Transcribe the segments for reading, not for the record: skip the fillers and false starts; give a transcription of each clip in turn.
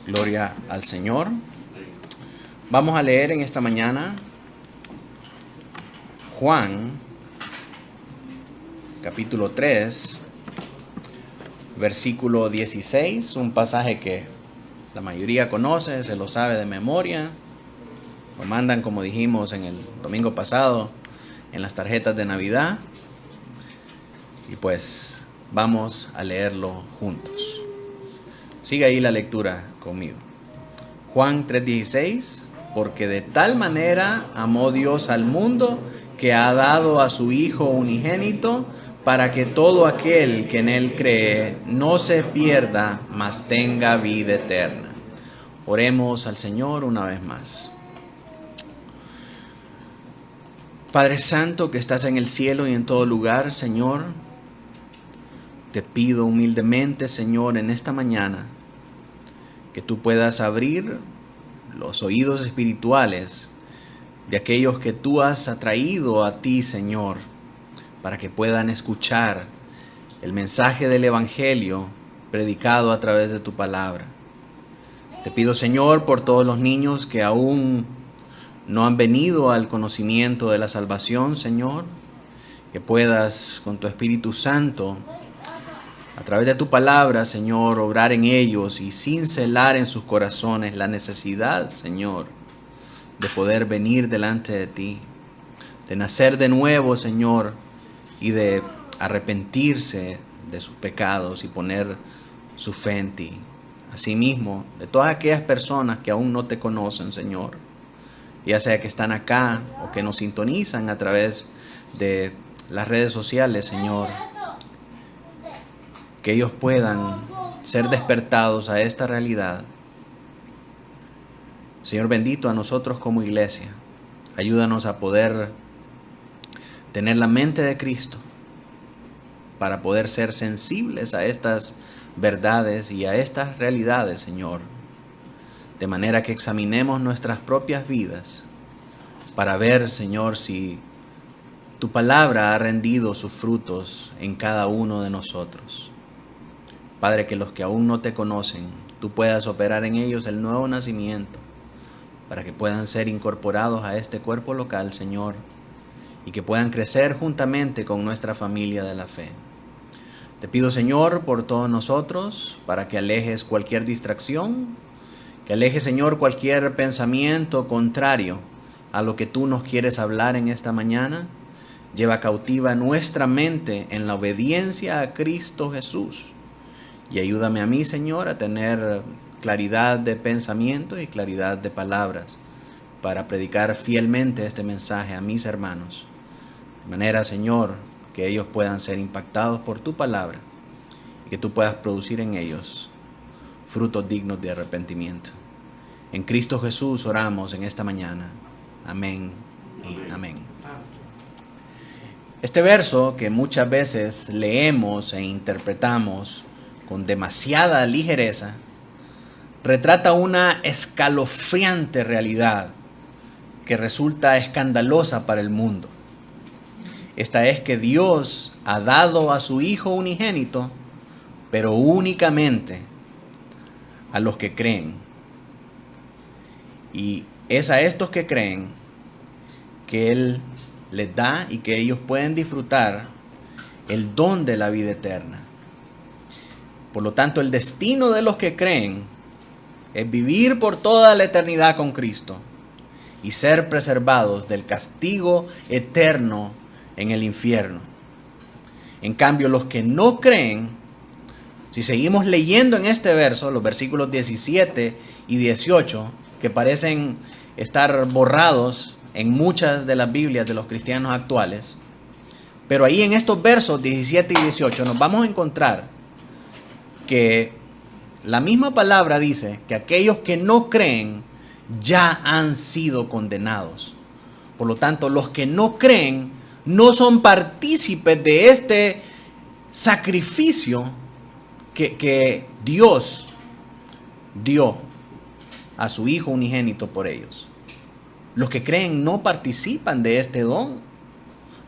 Gloria al Señor. Vamos a leer en esta mañana Juan, capítulo 3, versículo 16, un pasaje que la mayoría conoce, se lo sabe de memoria. Lo mandan, como dijimos en el domingo pasado, en las tarjetas de Navidad. Y pues vamos a leerlo juntos. Sigue ahí la lectura conmigo. Juan 3:16, porque de tal manera amó Dios al mundo que ha dado a su Hijo unigénito, para que todo aquel que en Él cree no se pierda, mas tenga vida eterna. Oremos al Señor una vez más. Padre Santo que estás en el cielo y en todo lugar, Señor, te pido humildemente, Señor, en esta mañana, que tú puedas abrir los oídos espirituales de aquellos que tú has atraído a ti, Señor, para que puedan escuchar el mensaje del Evangelio predicado a través de tu palabra. Te pido, Señor, por todos los niños que aún no han venido al conocimiento de la salvación, Señor, que puedas con tu Espíritu Santo, a través de tu palabra, Señor, obrar en ellos y cincelar en sus corazones la necesidad, Señor, de poder venir delante de ti, de nacer de nuevo, Señor, y de arrepentirse de sus pecados y poner su fe en ti. Asimismo, de todas aquellas personas que aún no te conocen, Señor, ya sea que están acá o que nos sintonizan a través de las redes sociales, Señor, que ellos puedan ser despertados a esta realidad. Señor bendito, a nosotros como iglesia, ayúdanos a poder tener la mente de Cristo para poder ser sensibles a estas verdades y a estas realidades, Señor, de manera que examinemos nuestras propias vidas para ver, Señor, si tu palabra ha rendido sus frutos en cada uno de nosotros. Padre, que los que aún no te conocen, tú puedas operar en ellos el nuevo nacimiento para que puedan ser incorporados a este cuerpo local, Señor, y que puedan crecer juntamente con nuestra familia de la fe. Te pido, Señor, por todos nosotros, para que alejes cualquier distracción, que alejes, Señor, cualquier pensamiento contrario a lo que tú nos quieres hablar en esta mañana. Lleva cautiva nuestra mente en la obediencia a Cristo Jesús. Y ayúdame a mí, Señor, a tener claridad de pensamiento y claridad de palabras para predicar fielmente este mensaje a mis hermanos. De manera, Señor, que ellos puedan ser impactados por tu palabra y que tú puedas producir en ellos frutos dignos de arrepentimiento. En Cristo Jesús oramos en esta mañana. Amén y amén. Este verso que muchas veces leemos e interpretamos con demasiada ligereza, retrata una escalofriante realidad que resulta escandalosa para el mundo. Esta es que Dios ha dado a su Hijo unigénito, pero únicamente a los que creen. Y es a estos que creen que Él les da y que ellos pueden disfrutar el don de la vida eterna. Por lo tanto, el destino de los que creen es vivir por toda la eternidad con Cristo y ser preservados del castigo eterno en el infierno. En cambio, los que no creen, si seguimos leyendo en este verso, los versículos 17 y 18, que parecen estar borrados en muchas de las Biblias de los cristianos actuales, pero ahí en estos versos 17 y 18 nos vamos a encontrar que la misma palabra dice que aquellos que no creen ya han sido condenados. Por lo tanto, los que no creen no son partícipes de este sacrificio que Dios dio a su Hijo unigénito por ellos. Los que creen no participan de este don,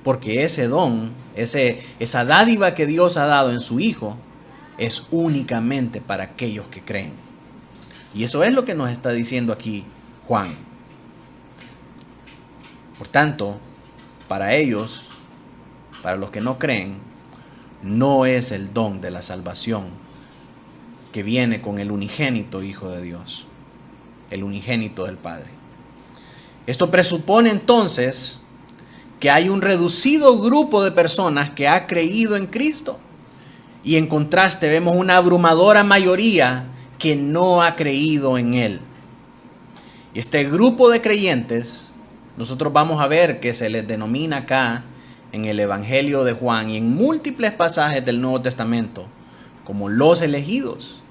porque ese don, esa dádiva que Dios ha dado en su Hijo, es únicamente para aquellos que creen. Y eso es lo que nos está diciendo aquí Juan. Por tanto, para ellos, para los que no creen, no es el don de la salvación que viene con el unigénito Hijo de Dios, el unigénito del Padre. Esto presupone entonces que hay un reducido grupo de personas que ha creído en Cristo, y en contraste vemos una abrumadora mayoría que no ha creído en Él. Y este grupo de creyentes, nosotros vamos a ver que se les denomina acá en el Evangelio de Juan y en múltiples pasajes del Nuevo Testamento como los elegidos.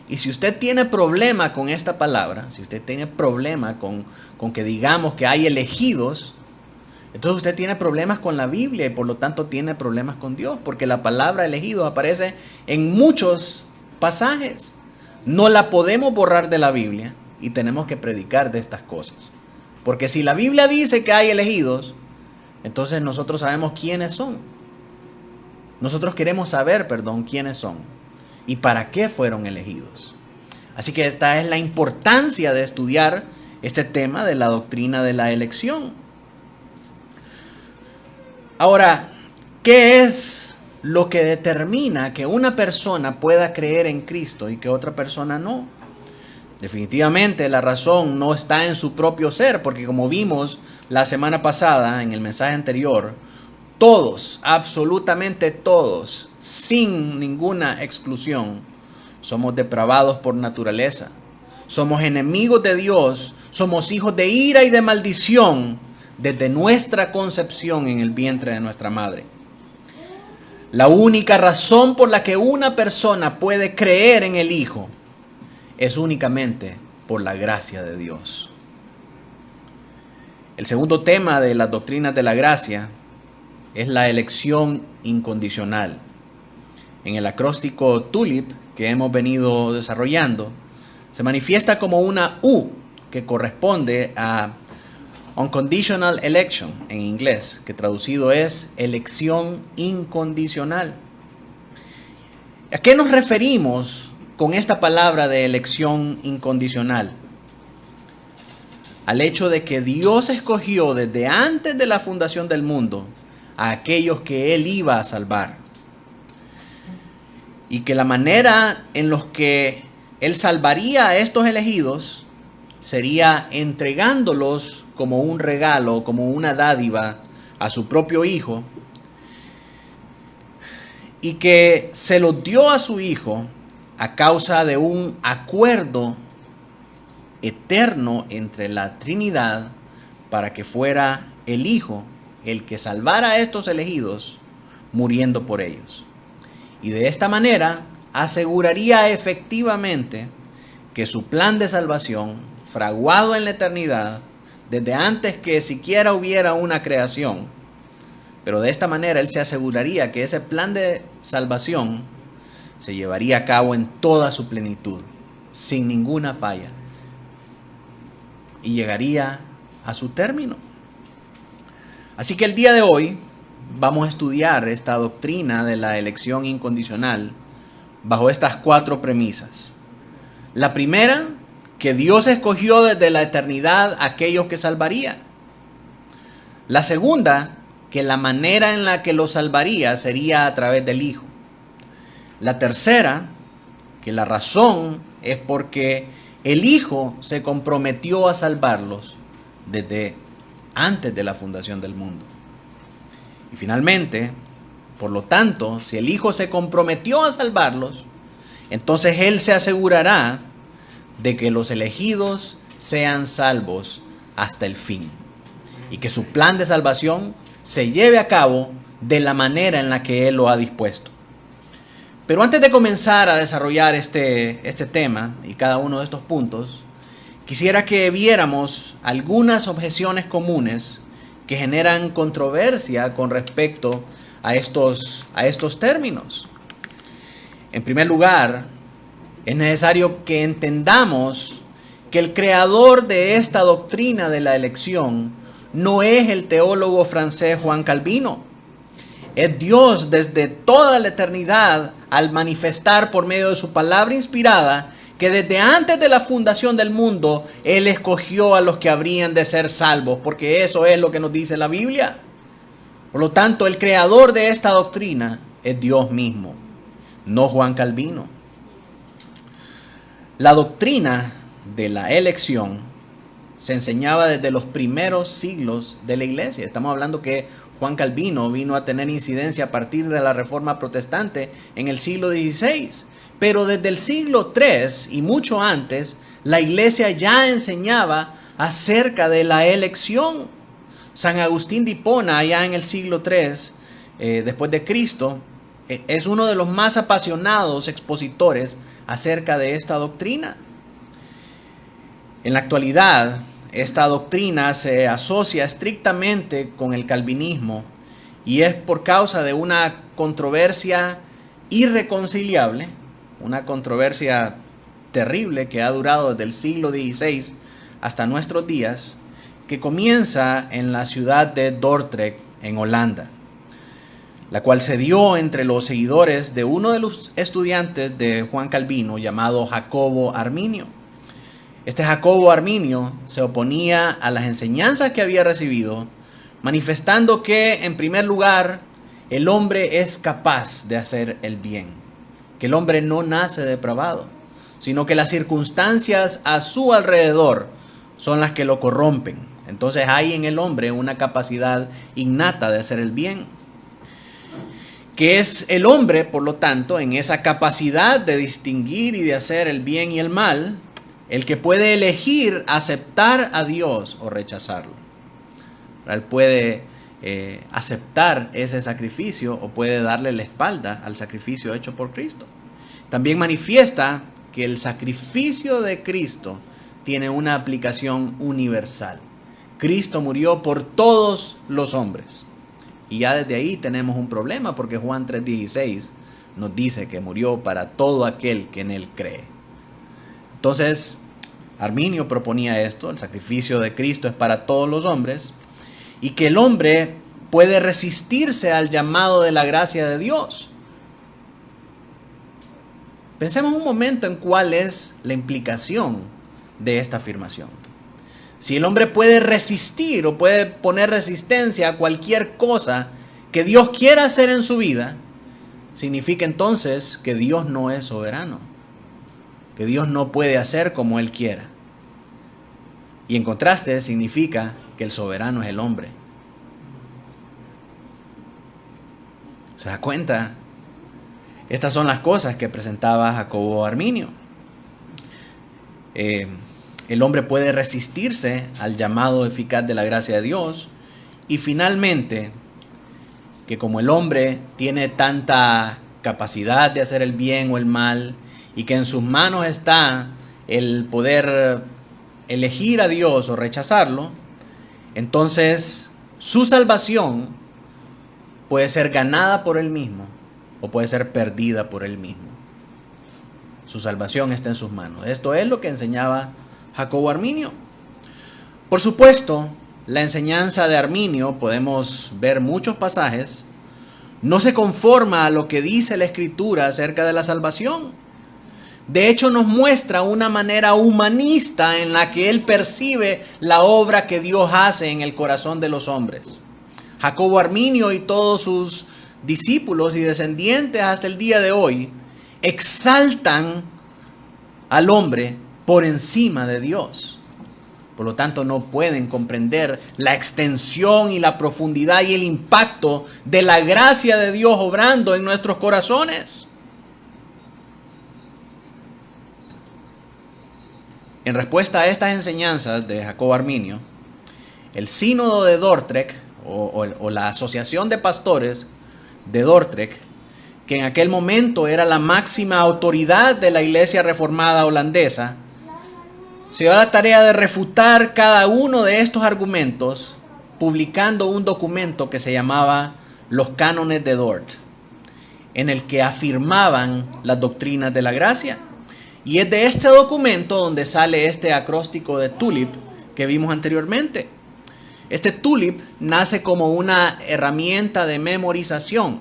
Y si usted tiene problema con esta palabra, si usted tiene problema con que digamos que hay elegidos, entonces usted tiene problemas con la Biblia y por lo tanto tiene problemas con Dios, porque la palabra elegidos aparece en muchos pasajes. No la podemos borrar de la Biblia y tenemos que predicar de estas cosas. Porque si la Biblia dice que hay elegidos, entonces nosotros sabemos quiénes son. Nosotros queremos saber, quiénes son y para qué fueron elegidos. Así que esta es la importancia de estudiar este tema de la doctrina de la elección. Ahora, ¿qué es lo que determina que una persona pueda creer en Cristo y que otra persona no? Definitivamente la razón no está en su propio ser, porque como vimos la semana pasada en el mensaje anterior, todos, absolutamente todos, sin ninguna exclusión, somos depravados por naturaleza. Somos enemigos de Dios, somos hijos de ira y de maldición desde nuestra concepción en el vientre de nuestra madre. La única razón por la que una persona puede creer en el Hijo es únicamente por la gracia de Dios. El segundo tema de las doctrinas de la gracia es la elección incondicional. En el acróstico TULIP que hemos venido desarrollando, se manifiesta como una U que corresponde a Unconditional Election en inglés, que traducido es elección incondicional. ¿A qué nos referimos con esta palabra de elección incondicional? Al hecho de que Dios escogió desde antes de la fundación del mundo a aquellos que Él iba a salvar. Y que la manera en la que Él salvaría a estos elegidos sería entregándolos como un regalo, como una dádiva a su propio Hijo, y que se los dio a su Hijo a causa de un acuerdo eterno entre la Trinidad para que fuera el Hijo el que salvara a estos elegidos muriendo por ellos. Y de esta manera aseguraría efectivamente que su plan de salvación, fraguado en la eternidad, desde antes que siquiera hubiera una creación, pero de esta manera Él se aseguraría que ese plan de salvación se llevaría a cabo en toda su plenitud, sin ninguna falla, y llegaría a su término. Así que el día de hoy vamos a estudiar esta doctrina de la elección incondicional bajo estas 4 premisas. La primera, que Dios escogió desde la eternidad a aquellos que salvaría. La segunda, que la manera en la que los salvaría sería a través del Hijo. La tercera, que la razón es porque el Hijo se comprometió a salvarlos desde antes de la fundación del mundo. Y finalmente, por lo tanto, si el Hijo se comprometió a salvarlos, entonces Él se asegurará de que los elegidos sean salvos hasta el fin y que su plan de salvación se lleve a cabo de la manera en la que Él lo ha dispuesto. Pero antes de comenzar a desarrollar este tema y cada uno de estos puntos, quisiera que viéramos algunas objeciones comunes que generan controversia con respecto a estos términos. En primer lugar, es necesario que entendamos que el creador de esta doctrina de la elección no es el teólogo francés Juan Calvino. Es Dios desde toda la eternidad al manifestar por medio de su palabra inspirada que desde antes de la fundación del mundo, Él escogió a los que habrían de ser salvos, porque eso es lo que nos dice la Biblia. Por lo tanto, el creador de esta doctrina es Dios mismo, no Juan Calvino. La doctrina de la elección se enseñaba desde los primeros siglos de la iglesia. Estamos hablando que Juan Calvino vino a tener incidencia a partir de la Reforma Protestante en el siglo XVI. Pero desde el siglo III y mucho antes, la iglesia ya enseñaba acerca de la elección. San Agustín de Hipona, allá en el siglo III, después de Cristo, es uno de los más apasionados expositores acerca de esta doctrina. En la actualidad, esta doctrina se asocia estrictamente con el calvinismo y es por causa de una controversia irreconciliable, una controversia terrible que ha durado desde el siglo XVI hasta nuestros días, que comienza en la ciudad de Dordrecht, en Holanda, la cual se dio entre los seguidores de uno de los estudiantes de Juan Calvino llamado Jacobo Arminio. Este Jacobo Arminio se oponía a las enseñanzas que había recibido, manifestando que, en primer lugar, el hombre es capaz de hacer el bien, que el hombre no nace depravado, sino que las circunstancias a su alrededor son las que lo corrompen. Entonces hay en el hombre una capacidad innata de hacer el bien, que es el hombre, por lo tanto, en esa capacidad de distinguir y de hacer el bien y el mal, el que puede elegir aceptar a Dios o rechazarlo. Él puede aceptar ese sacrificio o puede darle la espalda al sacrificio hecho por Cristo. También manifiesta que el sacrificio de Cristo tiene una aplicación universal. Cristo murió por todos los hombres. Y ya desde ahí tenemos un problema, porque Juan 3:16 nos dice que murió para todo aquel que en Él cree. Entonces, Arminio proponía esto: el sacrificio de Cristo es para todos los hombres, y que el hombre puede resistirse al llamado de la gracia de Dios. Pensemos un momento en cuál es la implicación de esta afirmación. Si el hombre puede resistir o puede poner resistencia a cualquier cosa que Dios quiera hacer en su vida, significa entonces que Dios no es soberano, que Dios no puede hacer como Él quiera. Y en contraste significa que el soberano es el hombre. ¿Se da cuenta? Estas son las cosas que presentaba Jacobo Arminio. El hombre puede resistirse al llamado eficaz de la gracia de Dios. Y finalmente, que como el hombre tiene tanta capacidad de hacer el bien o el mal, y que en sus manos está el poder elegir a Dios o rechazarlo, entonces su salvación puede ser ganada por él mismo o puede ser perdida por él mismo. Su salvación está en sus manos. Esto es lo que enseñaba Jacobo Arminio. Por supuesto, la enseñanza de Arminio, podemos ver muchos pasajes, no se conforma a lo que dice la Escritura acerca de la salvación. De hecho, nos muestra una manera humanista en la que él percibe la obra que Dios hace en el corazón de los hombres. Jacobo Arminio y todos sus discípulos y descendientes hasta el día de hoy exaltan al hombre por encima de Dios. Por lo tanto, no pueden comprender la extensión y la profundidad y el impacto de la gracia de Dios obrando en nuestros corazones. En respuesta a estas enseñanzas de Jacobo Arminio, el sínodo de Dordrecht o la asociación de pastores de Dordrecht, que en aquel momento era la máxima autoridad de la iglesia reformada holandesa, se dio la tarea de refutar cada uno de estos argumentos, publicando un documento que se llamaba Los Cánones de Dort, en el que afirmaban las doctrinas de la gracia. Y es de este documento donde sale este acróstico de TULIP que vimos anteriormente. Este TULIP nace como una herramienta de memorización,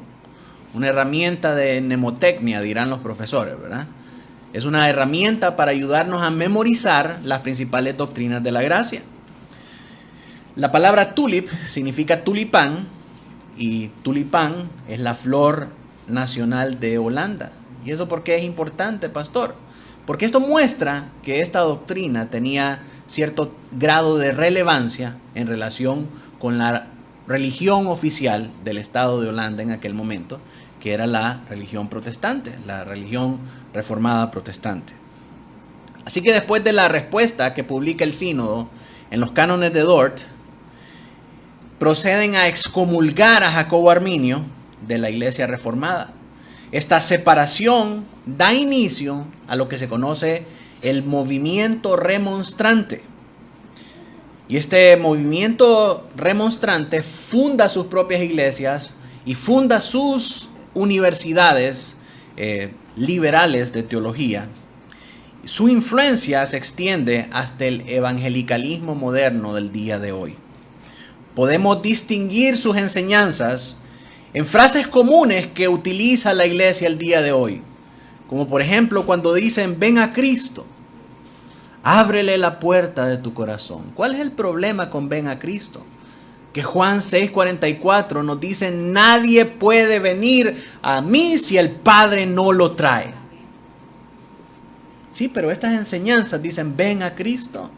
una herramienta de mnemotecnia, dirán los profesores, ¿verdad? Es una herramienta para ayudarnos a memorizar las principales doctrinas de la gracia. La palabra tulip significa tulipán y tulipán es la flor nacional de Holanda. ¿Y eso por qué es importante, pastor? Porque esto muestra que esta doctrina tenía cierto grado de relevancia en relación con la religión oficial del Estado de Holanda en aquel momento, que era la religión protestante, la religión reformada protestante. Así que después de la respuesta que publica el sínodo en los cánones de Dort, proceden a excomulgar a Jacobo Arminio de la iglesia reformada. Esta separación da inicio a lo que se conoce el movimiento remonstrante. Y este movimiento remonstrante funda sus propias iglesias y funda sus universidades liberales de teología. Su influencia se extiende hasta el evangelicalismo moderno del día de hoy. Podemos distinguir sus enseñanzas en frases comunes que utiliza la iglesia el día de hoy. Como por ejemplo cuando dicen, ven a Cristo, ábrele la puerta de tu corazón. ¿Cuál es el problema con ven a Cristo? Que Juan 6:44 nos dice, nadie puede venir a mí si el Padre no lo trae. Sí, pero estas enseñanzas dicen, ven a Cristo.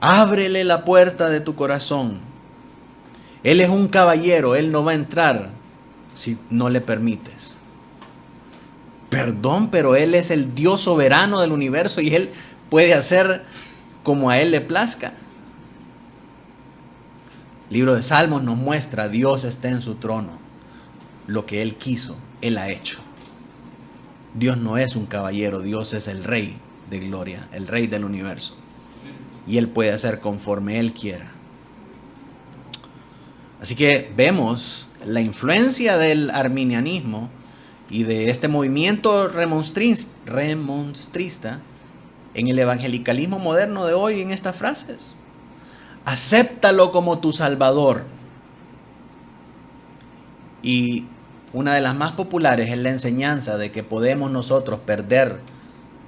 Ábrele la puerta de tu corazón. Él es un caballero, Él no va a entrar si no le permites. Perdón, pero Él es el Dios soberano del universo y Él puede hacer como a Él le plazca. El libro de Salmos nos muestra, Dios está en su trono. Lo que Él quiso, Él ha hecho. Dios no es un caballero, Dios es el Rey de gloria, el Rey del universo. Y Él puede hacer conforme Él quiera. Así que vemos la influencia del arminianismo y de este movimiento remonstrista en el evangelicalismo moderno de hoy en estas frases. Acéptalo como tu Salvador. Y una de las más populares es la enseñanza de que podemos nosotros perder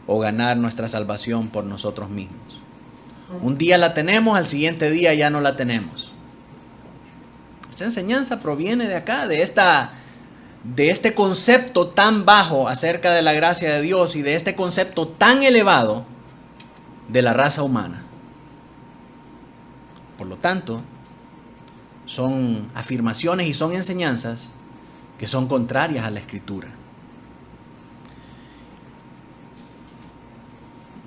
o ganar nuestra salvación por nosotros mismos. Un día la tenemos, al siguiente día ya no la tenemos. Esta enseñanza proviene de acá, de este concepto tan bajo acerca de la gracia de Dios y de este concepto tan elevado de la raza humana. Por lo tanto, son afirmaciones y son enseñanzas que son contrarias a la Escritura.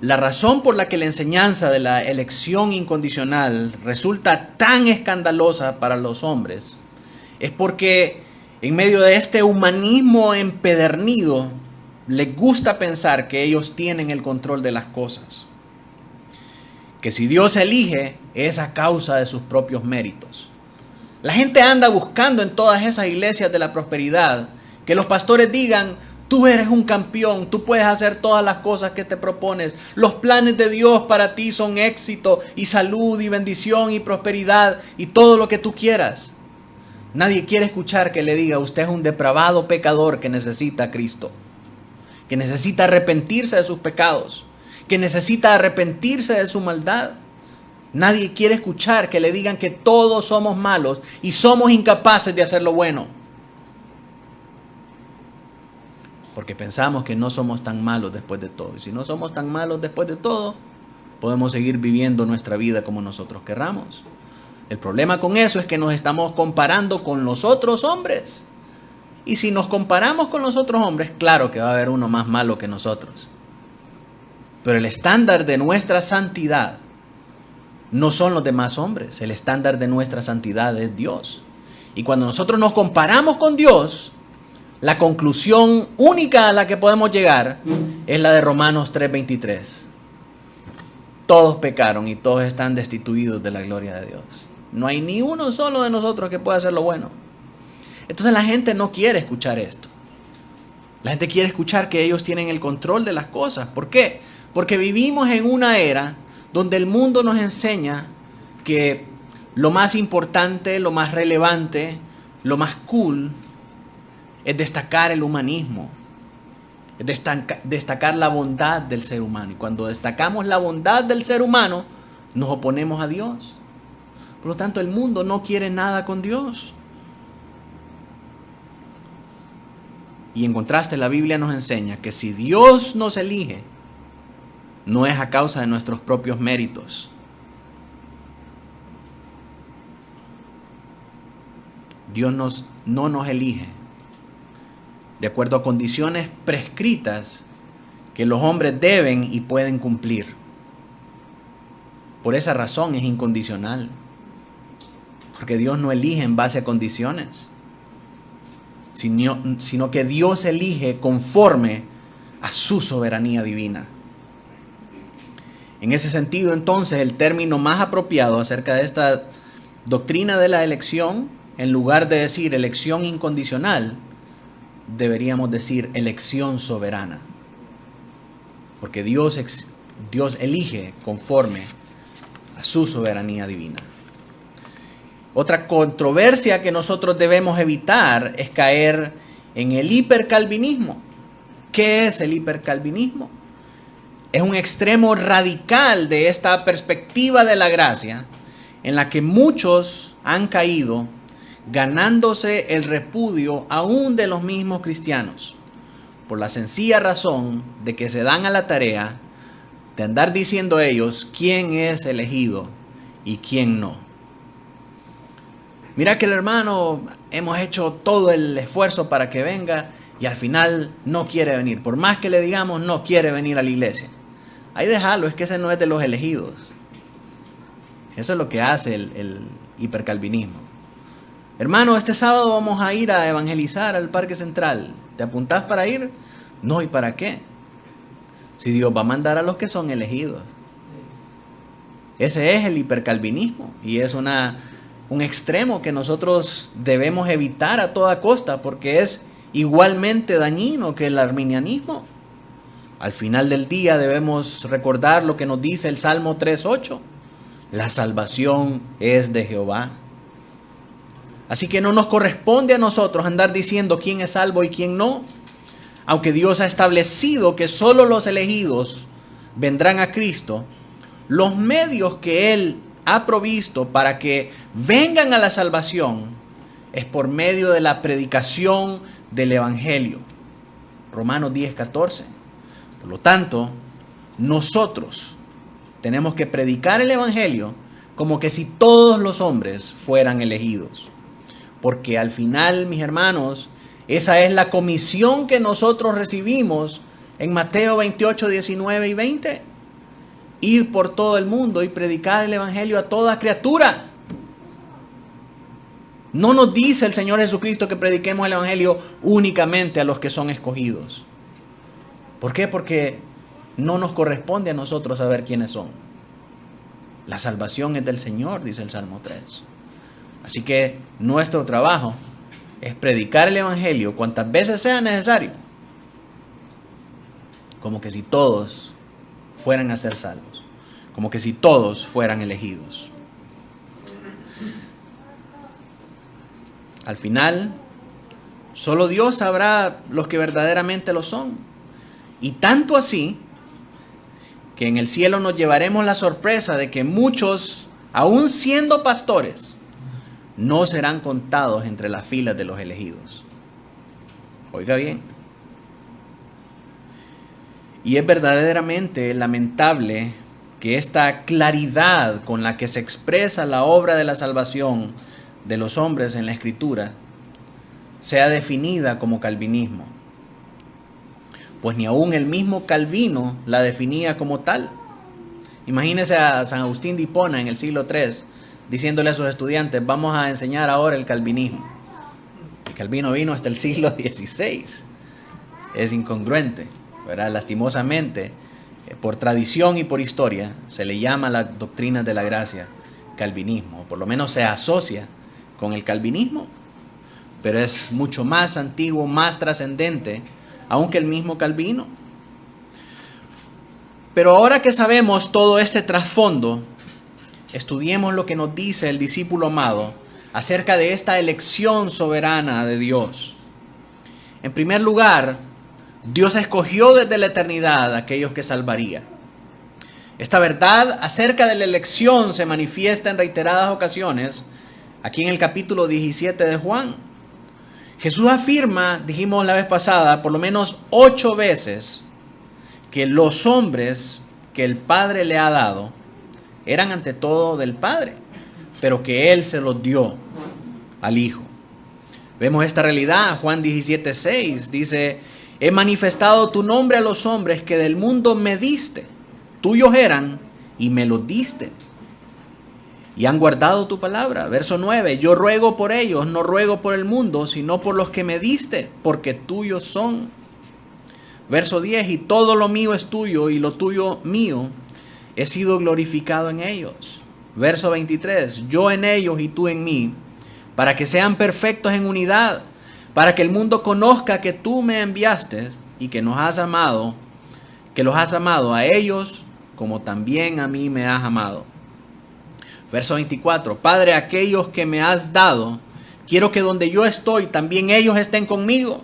La razón por la que la enseñanza de la elección incondicional resulta tan escandalosa para los hombres es porque en medio de este humanismo empedernido les gusta pensar que ellos tienen el control de las cosas. Que si Dios elige es a causa de sus propios méritos. La gente anda buscando en todas esas iglesias de la prosperidad que los pastores digan, tú eres un campeón, tú puedes hacer todas las cosas que te propones. Los planes de Dios para ti son éxito y salud y bendición y prosperidad y todo lo que tú quieras. Nadie quiere escuchar que le diga, usted es un depravado pecador que necesita a Cristo, que necesita arrepentirse de sus pecados, que necesita arrepentirse de su maldad. Nadie quiere escuchar que le digan que todos somos malos y somos incapaces de hacer lo bueno. Porque pensamos que no somos tan malos después de todo. Y si no somos tan malos después de todo, podemos seguir viviendo nuestra vida como nosotros querramos. El problema con eso es que nos estamos comparando con los otros hombres. Y si nos comparamos con los otros hombres, claro que va a haber uno más malo que nosotros. Pero el estándar de nuestra santidad no son los demás hombres. El estándar de nuestra santidad es Dios. Y cuando nosotros nos comparamos con Dios, la conclusión única a la que podemos llegar es la de Romanos 3:23. Todos pecaron y todos están destituidos de la gloria de Dios. No hay ni uno solo de nosotros que pueda hacer lo bueno. Entonces la gente no quiere escuchar esto. La gente quiere escuchar que ellos tienen el control de las cosas. ¿Por qué? Porque vivimos en una era donde el mundo nos enseña que lo más importante, lo más relevante, lo más cool es destacar el humanismo. destacar la bondad del ser humano. Y cuando destacamos la bondad del ser humano, nos oponemos a Dios. Por lo tanto, el mundo no quiere nada con Dios. Y en contraste, la Biblia nos enseña que si Dios nos elige, no es a causa de nuestros propios méritos. Dios no nos elige de acuerdo a condiciones prescritas que los hombres deben y pueden cumplir. Por esa razón es incondicional, porque Dios no elige en base a condiciones, sino que Dios elige conforme a su soberanía divina. En ese sentido, entonces, el término más apropiado acerca de esta doctrina de la elección, en lugar de decir elección incondicional, deberíamos decir elección soberana. Porque Dios elige conforme a su soberanía divina. Otra controversia que nosotros debemos evitar es caer en el hipercalvinismo. ¿Qué es el hipercalvinismo? Es un extremo radical de esta perspectiva de la gracia en la que muchos han caído, ganándose el repudio aún de los mismos cristianos, por la sencilla razón de que se dan a la tarea de andar diciendo ellos quién es elegido y quién no. Mira que el hermano, hemos hecho todo el esfuerzo para que venga y al final no quiere venir. Por más que le digamos, no quiere venir a la iglesia. Ahí déjalo, es que ese no es de los elegidos. Eso es lo que hace el hipercalvinismo. Hermano, este sábado vamos a ir a evangelizar al Parque Central. ¿Te apuntás para ir? No, ¿y para qué? Si Dios va a mandar a los que son elegidos. Ese es el hipercalvinismo y es un extremo que nosotros debemos evitar a toda costa porque es igualmente dañino que el arminianismo. Al final del día debemos recordar lo que nos dice el Salmo 3:8. La salvación es de Jehová. Así que no nos corresponde a nosotros andar diciendo quién es salvo y quién no. Aunque Dios ha establecido que solo los elegidos vendrán a Cristo, los medios que Él ha provisto para que vengan a la salvación es por medio de la predicación del Evangelio. Romanos 10:14. Por lo tanto, nosotros tenemos que predicar el Evangelio como que si todos los hombres fueran elegidos. Porque al final, mis hermanos, esa es la comisión que nosotros recibimos en Mateo 28, 19 y 20. Ir por todo el mundo y predicar el Evangelio a toda criatura. No nos dice el Señor Jesucristo que prediquemos el Evangelio únicamente a los que son escogidos. ¿Por qué? Porque no nos corresponde a nosotros saber quiénes son. La salvación es del Señor, dice el Salmo 3. Así que nuestro trabajo es predicar el Evangelio cuantas veces sea necesario, como que si todos fueran a ser salvos, como que si todos fueran elegidos. Al final, solo Dios sabrá los que verdaderamente lo son. Y tanto así, que en el cielo nos llevaremos la sorpresa de que muchos, aún siendo pastores, no serán contados entre las filas de los elegidos. Oiga bien. Y es verdaderamente lamentable que esta claridad con la que se expresa la obra de la salvación de los hombres en la Escritura sea definida como calvinismo. Pues ni aún el mismo Calvino la definía como tal. Imagínese a San Agustín de Hipona en el siglo III diciéndole a sus estudiantes, vamos a enseñar ahora el calvinismo. El Calvino vino hasta el siglo XVI. Es incongruente, ¿verdad? Lastimosamente, por tradición y por historia, se le llama a las doctrinas de la gracia calvinismo. Por lo menos se asocia con el calvinismo, pero es mucho más antiguo, más trascendente, aunque el mismo Calvino. Pero ahora que sabemos todo este trasfondo, estudiemos lo que nos dice el discípulo amado acerca de esta elección soberana de Dios. En primer lugar, Dios escogió desde la eternidad a aquellos que salvaría. Esta verdad acerca de la elección se manifiesta en reiteradas ocasiones aquí en el capítulo 17 de Juan. Jesús afirma, dijimos la vez pasada, por lo menos 8 veces que los hombres que el Padre le ha dado eran ante todo del Padre, pero que Él se los dio al Hijo. Vemos esta realidad. Juan 17:6 dice: he manifestado tu nombre a los hombres que del mundo me diste. Tuyos eran y me los diste. Y han guardado tu palabra. Verso 9: yo ruego por ellos, no ruego por el mundo, sino por los que me diste, porque tuyos son. Verso 10: y todo lo mío es tuyo y lo tuyo mío. He sido glorificado en ellos. Verso 23: yo en ellos y tú en mí, para que sean perfectos en unidad, para que el mundo conozca que tú me enviaste y que nos has amado, que los has amado a ellos como también a mí me has amado. Verso 24: Padre, aquellos que me has dado, quiero que donde yo estoy también ellos estén conmigo,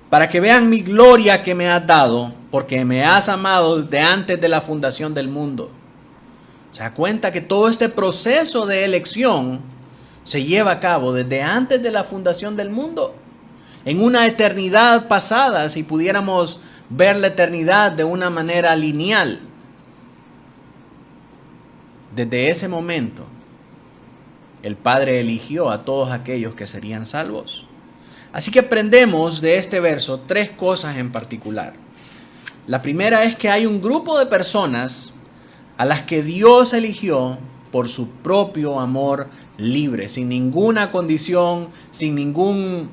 para que vean mi gloria que me has dado, porque me has amado desde antes de la fundación del mundo. Se da cuenta que todo este proceso de elección se lleva a cabo desde antes de la fundación del mundo. En una eternidad pasada, si pudiéramos ver la eternidad de una manera lineal, desde ese momento, el Padre eligió a todos aquellos que serían salvos. Así que aprendemos de este verso 3 cosas en particular. La primera es que hay un grupo de personas a las que Dios eligió por su propio amor libre, sin ninguna condición, sin ningún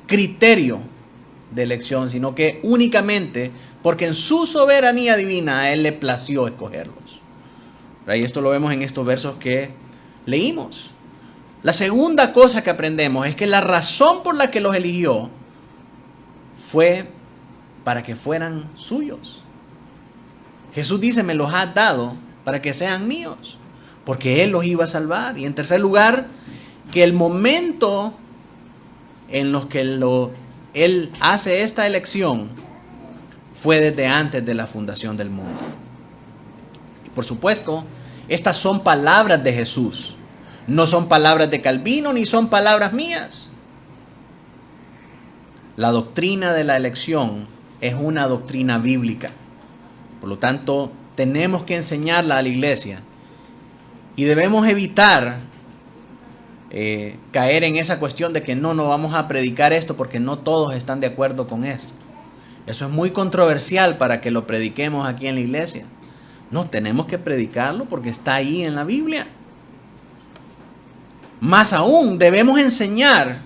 criterio de elección, sino que únicamente porque en su soberanía divina a Él le plació escogerlos. Y esto lo vemos en estos versos que leímos. La segunda cosa que aprendemos es que la razón por la que los eligió fue para que fueran suyos. Jesús dice: me los has dado para que sean míos, porque Él los iba a salvar. Y en tercer lugar, que el momento en los que Él hace esta elección fue desde antes de la fundación del mundo. Y por supuesto, estas son palabras de Jesús. No son palabras de Calvino ni son palabras mías. La doctrina de la elección es una doctrina bíblica. Por lo tanto, tenemos que enseñarla a la iglesia y debemos evitar caer en esa cuestión de que no vamos a predicar esto porque no todos están de acuerdo con esto. Eso es muy controversial para que lo prediquemos aquí en la iglesia. No, tenemos que predicarlo porque está ahí en la Biblia. Más aún, debemos enseñar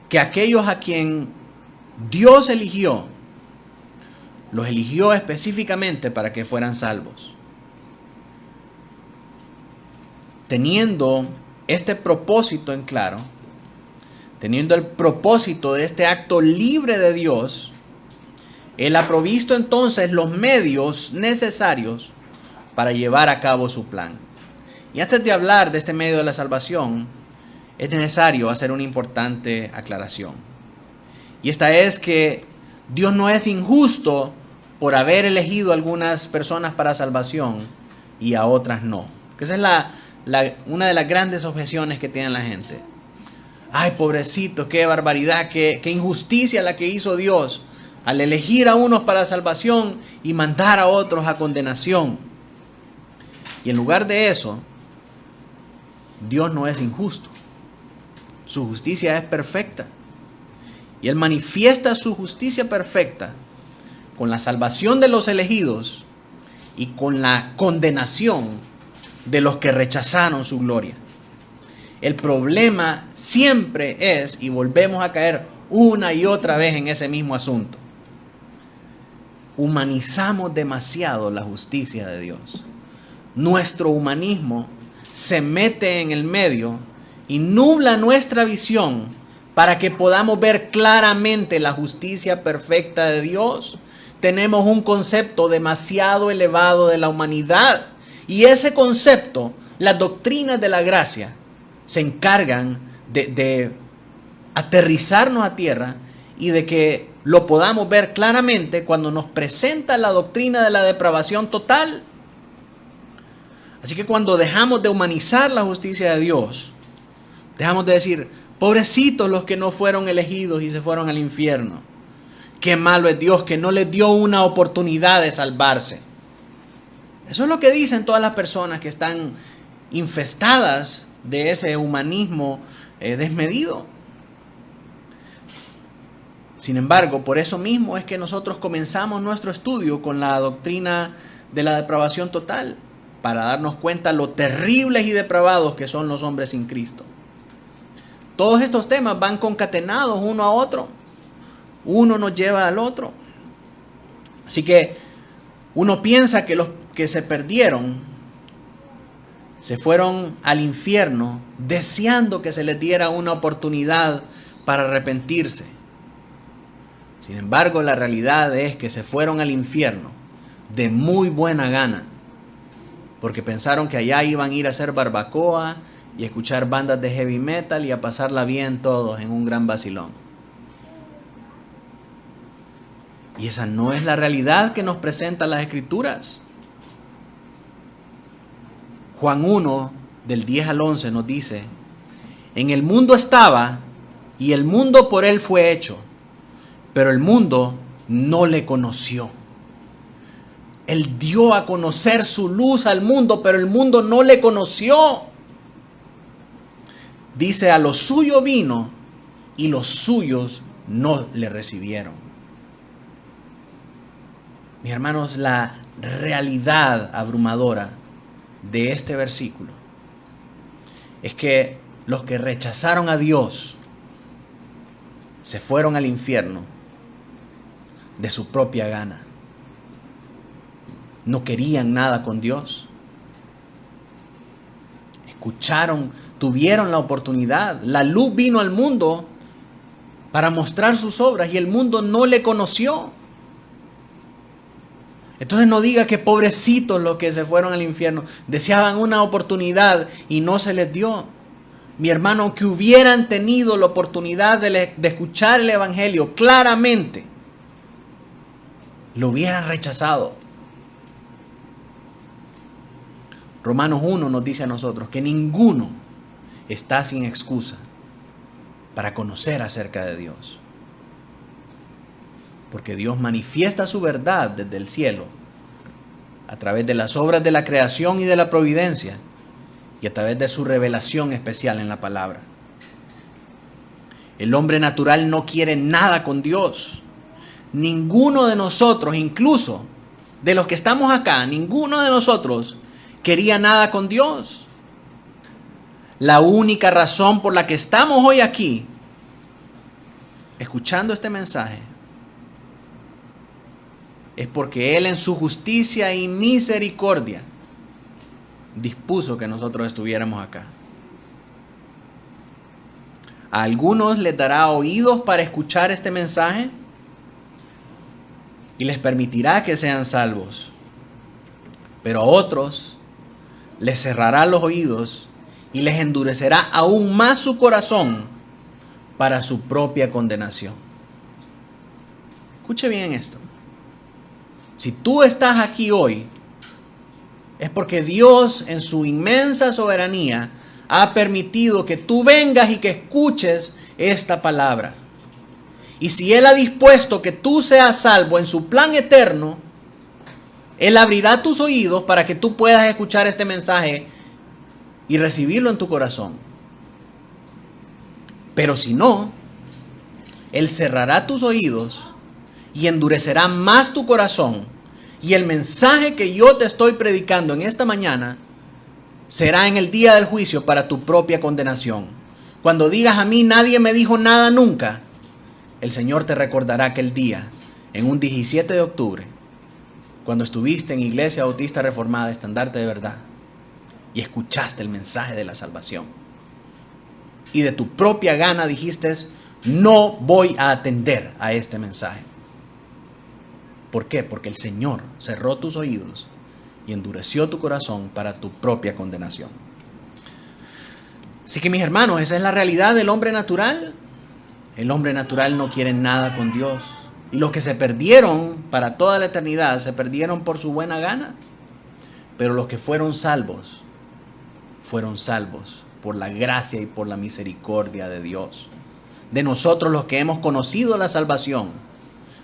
que aquellos a quien Dios eligió, los eligió específicamente para que fueran salvos. Teniendo este propósito en claro, teniendo el propósito de este acto libre de Dios, Él ha provisto entonces los medios necesarios para llevar a cabo su plan. Y antes de hablar de este medio de la salvación, es necesario hacer una importante aclaración. Y esta es que Dios no es injusto por haber elegido a algunas personas para salvación y a otras no. Que esa es una de las grandes objeciones que tiene la gente. Ay, pobrecito, qué barbaridad, qué injusticia la que hizo Dios al elegir a unos para salvación y mandar a otros a condenación. Y en lugar de eso, Dios no es injusto. Su justicia es perfecta. Y Él manifiesta su justicia perfecta con la salvación de los elegidos y con la condenación de los que rechazaron su gloria. El problema siempre es, y volvemos a caer una y otra vez en ese mismo asunto, humanizamos demasiado la justicia de Dios. Nuestro humanismo se mete en el medio y nubla nuestra visión para que podamos ver claramente la justicia perfecta de Dios. Tenemos un concepto demasiado elevado de la humanidad y ese concepto, las doctrinas de la gracia, se encargan de aterrizarnos a tierra y de que lo podamos ver claramente cuando nos presenta la doctrina de la depravación total. Así que cuando dejamos de humanizar la justicia de Dios, dejamos de decir, pobrecitos los que no fueron elegidos y se fueron al infierno. Qué malo es Dios que no les dio una oportunidad de salvarse. Eso es lo que dicen todas las personas que están infestadas de ese humanismo desmedido. Sin embargo, por eso mismo es que nosotros comenzamos nuestro estudio con la doctrina de la depravación total, para darnos cuenta lo terribles y depravados que son los hombres sin Cristo. Todos estos temas van concatenados uno a otro. Uno nos lleva al otro. Así que uno piensa que los que se perdieron se fueron al infierno deseando que se les diera una oportunidad para arrepentirse. Sin embargo, la realidad es que se fueron al infierno de muy buena gana, porque pensaron que allá iban a ir a hacer barbacoa y escuchar bandas de heavy metal y a pasarla bien todos en un gran vacilón. Y esa no es la realidad que nos presentan las Escrituras. Juan 1, del 10 al 11 nos dice, en el mundo estaba y el mundo por él fue hecho, pero el mundo no le conoció. Él dio a conocer su luz al mundo, pero el mundo no le conoció. Dice, a lo suyo vino y los suyos no le recibieron. Mis hermanos, la realidad abrumadora de este versículo es que los que rechazaron a Dios se fueron al infierno de su propia gana. No querían nada con Dios. Escucharon, tuvieron la oportunidad. La luz vino al mundo para mostrar sus obras y el mundo no le conoció. Entonces no diga que pobrecitos los que se fueron al infierno. Deseaban una oportunidad y no se les dio. Mi hermano, que hubieran tenido la oportunidad de escuchar el evangelio claramente, lo hubieran rechazado. Romanos 1 nos dice a nosotros que ninguno está sin excusa para conocer acerca de Dios. Porque Dios manifiesta su verdad desde el cielo a través de las obras de la creación y de la providencia y a través de su revelación especial en la palabra. El hombre natural no quiere nada con Dios. Ninguno de nosotros, incluso de los que estamos acá, ninguno de nosotros quería nada con Dios. La única razón por la que estamos hoy aquí, escuchando este mensaje, es porque Él en su justicia y misericordia dispuso que nosotros estuviéramos acá. A algunos les dará oídos para escuchar este mensaje y les permitirá que sean salvos. Pero a otros les cerrará los oídos y les endurecerá aún más su corazón para su propia condenación. Escuche bien esto. Si tú estás aquí hoy, es porque Dios en su inmensa soberanía ha permitido que tú vengas y que escuches esta palabra. Y si Él ha dispuesto que tú seas salvo en su plan eterno, Él abrirá tus oídos para que tú puedas escuchar este mensaje y recibirlo en tu corazón. Pero si no, Él cerrará tus oídos y endurecerá más tu corazón. Y el mensaje que yo te estoy predicando en esta mañana será en el día del juicio para tu propia condenación. Cuando digas, a mí nadie me dijo nada nunca, el Señor te recordará aquel día, en un 17 de octubre, cuando estuviste en Iglesia Bautista Reformada, Estandarte de Verdad, y escuchaste el mensaje de la salvación. Y de tu propia gana dijiste, no voy a atender a este mensaje. ¿Por qué? Porque el Señor cerró tus oídos y endureció tu corazón para tu propia condenación. Así que mis hermanos, esa es la realidad del hombre natural. El hombre natural no quiere nada con Dios. Y los que se perdieron para toda la eternidad, se perdieron por su buena gana. Pero los que fueron salvos por la gracia y por la misericordia de Dios. De nosotros los que hemos conocido la salvación,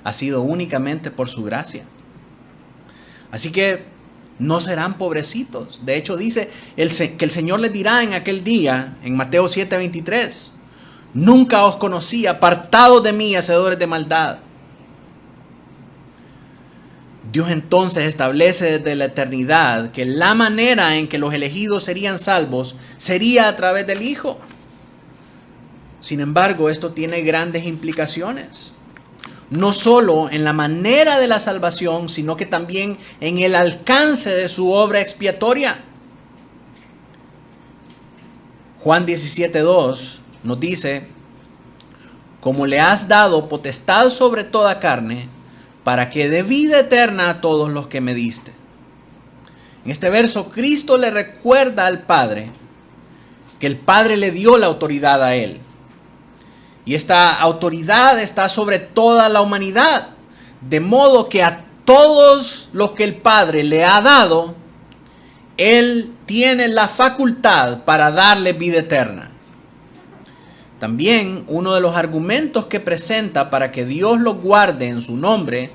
ha sido únicamente por su gracia. Así que no serán pobrecitos. De hecho dice que el Señor les dirá en aquel día, en Mateo 7:23, nunca os conocí, apartados de mí, hacedores de maldad. Dios entonces establece desde la eternidad que la manera en que los elegidos serían salvos sería a través del Hijo. Sin embargo, esto tiene grandes implicaciones. No solo en la manera de la salvación, sino que también en el alcance de su obra expiatoria. Juan 17:2 nos dice, como le has dado potestad sobre toda carne, para que dé vida eterna a todos los que me diste. En este verso, Cristo le recuerda al Padre que el Padre le dio la autoridad a Él. Y esta autoridad está sobre toda la humanidad. De modo que a todos los que el Padre le ha dado, Él tiene la facultad para darle vida eterna. También uno de los argumentos que presenta para que Dios lo guarde en su nombre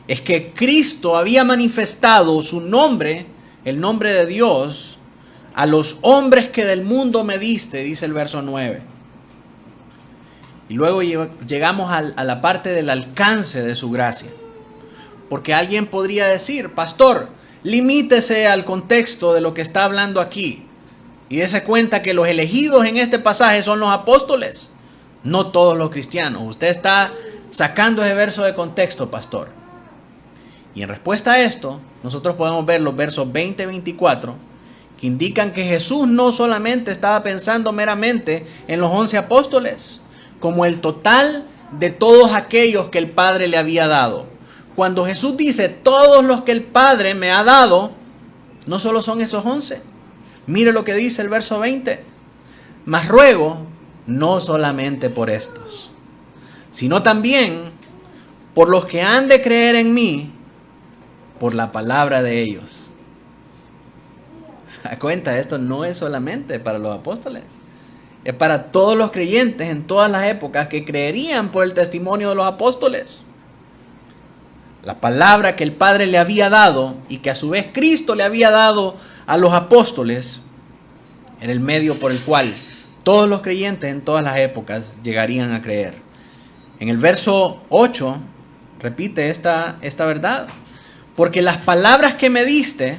es que Cristo había manifestado su nombre, el nombre de Dios, a los hombres que del mundo me diste, dice el verso 9. Y luego llegamos a la parte del alcance de su gracia. Porque alguien podría decir, pastor, limítese al contexto de lo que está hablando aquí. Y dése cuenta que los elegidos en este pasaje son los apóstoles, no todos los cristianos. Usted está sacando ese verso de contexto, pastor. Y en respuesta a esto, nosotros podemos ver los versos 20 y 24, que indican que Jesús no solamente estaba pensando meramente en los 11 apóstoles, como el total de todos aquellos que el Padre le había dado. Cuando Jesús dice, todos los que el Padre me ha dado, no solo son esos 11. Mire lo que dice el verso 20. Mas ruego, no solamente por estos, sino también por los que han de creer en mí, por la palabra de ellos. ¿Se da cuenta? Esto no es solamente para los apóstoles. Es para todos los creyentes en todas las épocas que creerían por el testimonio de los apóstoles. La palabra que el Padre le había dado y que a su vez Cristo le había dado a los apóstoles era el medio por el cual todos los creyentes en todas las épocas llegarían a creer. En el verso 8 repite esta verdad. Porque las palabras que me diste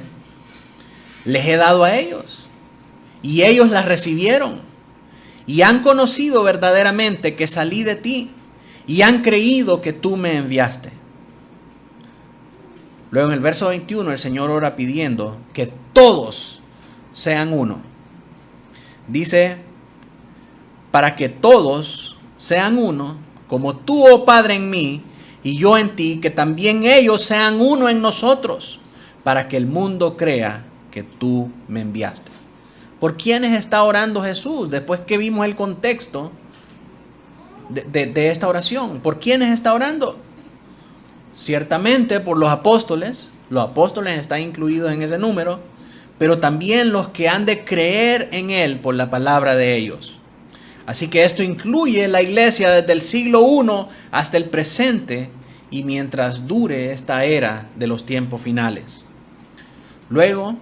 les he dado a ellos y ellos las recibieron y han conocido verdaderamente que salí de ti y han creído que tú me enviaste. Luego en el verso 21 el Señor ora pidiendo que todos sean uno. Dice, para que todos sean uno, como tú, oh Padre, en mí y yo en ti, que también ellos sean uno en nosotros, para que el mundo crea que tú me enviaste. ¿Por quiénes está orando Jesús? Después que vimos el contexto de esta oración, ¿por quiénes está orando? Ciertamente por los apóstoles están incluidos en ese número, pero también los que han de creer en Él por la palabra de ellos. Así que esto incluye la iglesia desde el siglo I hasta el presente y mientras dure esta era de los tiempos finales. Luego,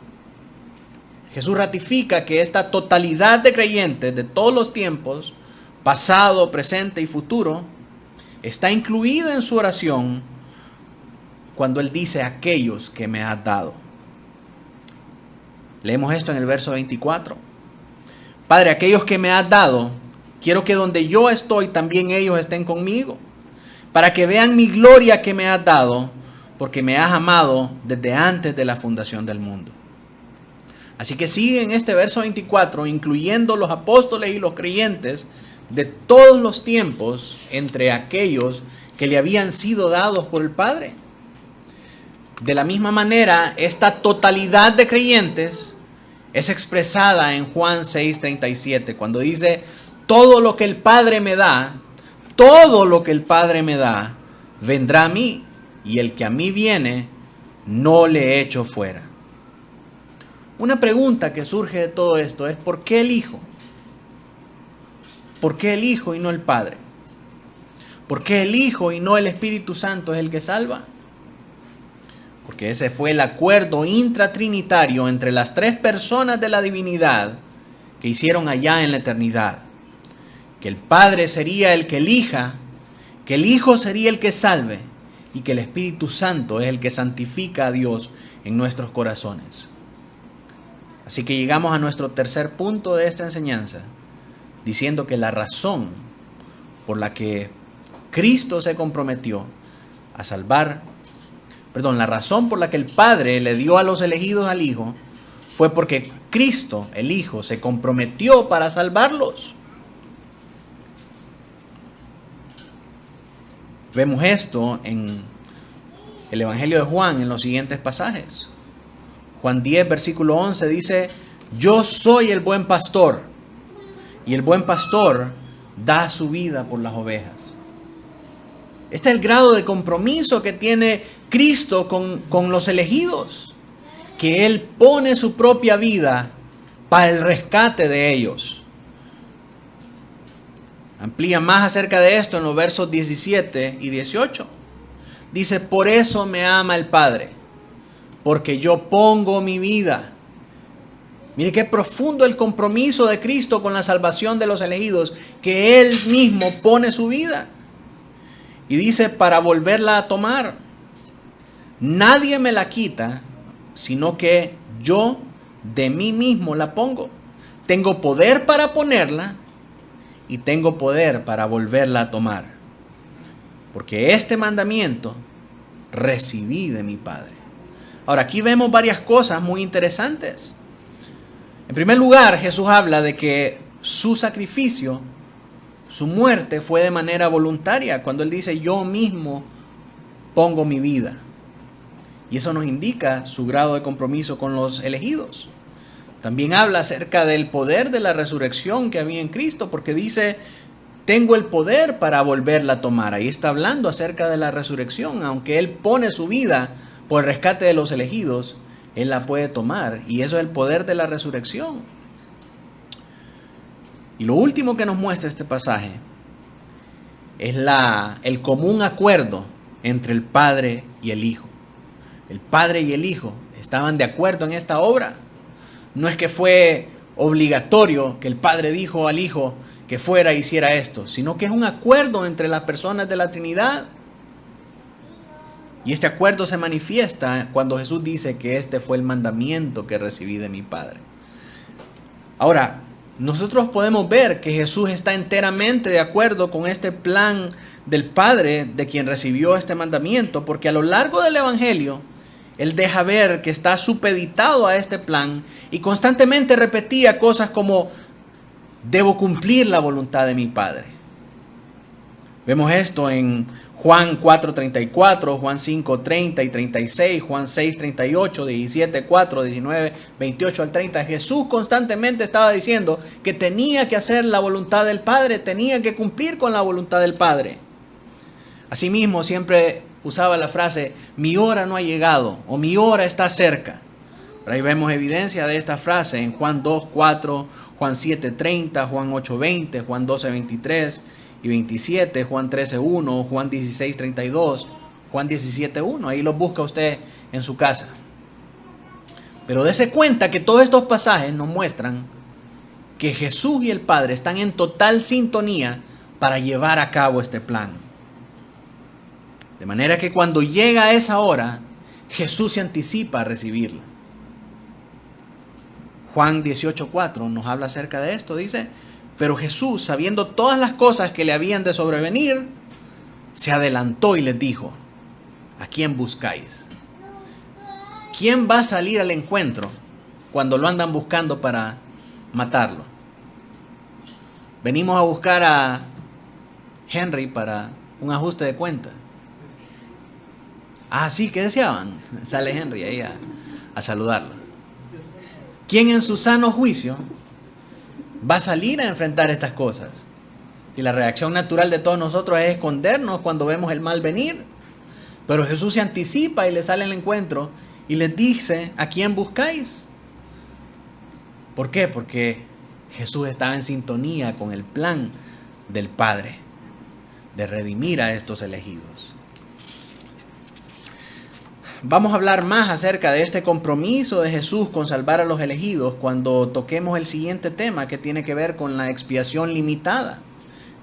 Jesús ratifica que esta totalidad de creyentes de todos los tiempos, pasado, presente y futuro, está incluida en su oración cuando Él dice aquellos que me has dado. Leemos esto en el verso 24. Padre, aquellos que me has dado, quiero que donde yo estoy también ellos estén conmigo, para que vean mi gloria que me has dado, porque me has amado desde antes de la fundación del mundo. Así que sigue en este verso 24, incluyendo los apóstoles y los creyentes de todos los tiempos entre aquellos que le habían sido dados por el Padre. De la misma manera, esta totalidad de creyentes es expresada en Juan 6:37, cuando dice, todo lo que el Padre me da, todo lo que el Padre me da vendrá a mí, y el que a mí viene no le echo fuera. Una pregunta que surge de todo esto es: ¿por qué el Hijo? ¿Por qué el Hijo y no el Padre? ¿Por qué el Hijo y no el Espíritu Santo es el que salva? Porque ese fue el acuerdo intratrinitario entre las tres personas de la divinidad que hicieron allá en la eternidad. Que el Padre sería el que elija, que el Hijo sería el que salve y que el Espíritu Santo es el que santifica a Dios en nuestros corazones. Así que llegamos a nuestro tercer punto de esta enseñanza, diciendo que la razón por la que Cristo se comprometió a salvar, la razón por la que el Padre le dio a los elegidos al Hijo fue porque Cristo, el Hijo, se comprometió para salvarlos. Vemos esto en el Evangelio de Juan en los siguientes pasajes. Juan 10, versículo 11 dice: yo soy el buen pastor, y el buen pastor da su vida por las ovejas. Este es el grado de compromiso que tiene Cristo con los elegidos, que Él pone su propia vida para el rescate de ellos. Amplía más acerca de esto en los versos 17 y 18. Dice: por eso me ama el Padre, porque yo pongo mi vida. Mire qué profundo el compromiso de Cristo con la salvación de los elegidos, que Él mismo pone su vida. Y dice: para volverla a tomar. Nadie me la quita, sino que yo de mí mismo la pongo. Tengo poder para ponerla y tengo poder para volverla a tomar. Porque este mandamiento recibí de mi Padre. Ahora, aquí vemos varias cosas muy interesantes. En primer lugar, Jesús habla de que su sacrificio, su muerte, fue de manera voluntaria. Cuando Él dice: yo mismo pongo mi vida. Y eso nos indica su grado de compromiso con los elegidos. También habla acerca del poder de la resurrección que había en Cristo, porque dice: tengo el poder para volverla a tomar. Ahí está hablando acerca de la resurrección. Aunque Él pone su vida por el rescate de los elegidos, Él la puede tomar. Y eso es el poder de la resurrección. Y lo último que nos muestra este pasaje es el común acuerdo entre el Padre y el Hijo. El Padre y el Hijo estaban de acuerdo en esta obra. No es que fue obligatorio que el Padre dijo al Hijo que fuera e hiciera esto, sino que es un acuerdo entre las personas de la Trinidad. Y este acuerdo se manifiesta cuando Jesús dice que este fue el mandamiento que recibí de mi Padre. Ahora, nosotros podemos ver que Jesús está enteramente de acuerdo con este plan del Padre de quien recibió este mandamiento, porque a lo largo del Evangelio Él deja ver que está supeditado a este plan y constantemente repetía cosas como: debo cumplir la voluntad de mi Padre. Vemos esto en Juan 4:34, Juan 5:30 y 36, Juan 6:38, 17:4, 19, 28 al 30. Jesús constantemente estaba diciendo que tenía que hacer la voluntad del Padre, tenía que cumplir con la voluntad del Padre. Asimismo, siempre usaba la frase: mi hora no ha llegado, o mi hora está cerca. Pero ahí vemos evidencia de esta frase en Juan 2:4, Juan 7:30, Juan 8:20, Juan 12:23 y 27, Juan 13:1, Juan 16:32, Juan 17:1. Ahí los busca usted en su casa. Pero dése cuenta que todos estos pasajes nos muestran que Jesús y el Padre están en total sintonía para llevar a cabo este plan. De manera que cuando llega a esa hora, Jesús se anticipa a recibirla. Juan 18:4 nos habla acerca de esto. Dice: pero Jesús, sabiendo todas las cosas que le habían de sobrevenir, se adelantó y les dijo: ¿a quién buscáis? ¿Quién va a salir al encuentro cuando lo andan buscando para matarlo? Venimos a buscar a Henry para un ajuste de cuenta. Ah, sí, ¿qué deseaban? Sale Henry ahí a saludarlos. ¿Quién en su sano juicio va a salir a enfrentar estas cosas? Si la reacción natural de todos nosotros es escondernos cuando vemos el mal venir. Pero Jesús se anticipa y les sale al encuentro y les dice: ¿a quién buscáis? ¿Por qué? Porque Jesús estaba en sintonía con el plan del Padre de redimir a estos elegidos. Vamos a hablar más acerca de este compromiso de Jesús con salvar a los elegidos cuando toquemos el siguiente tema, que tiene que ver con la expiación limitada,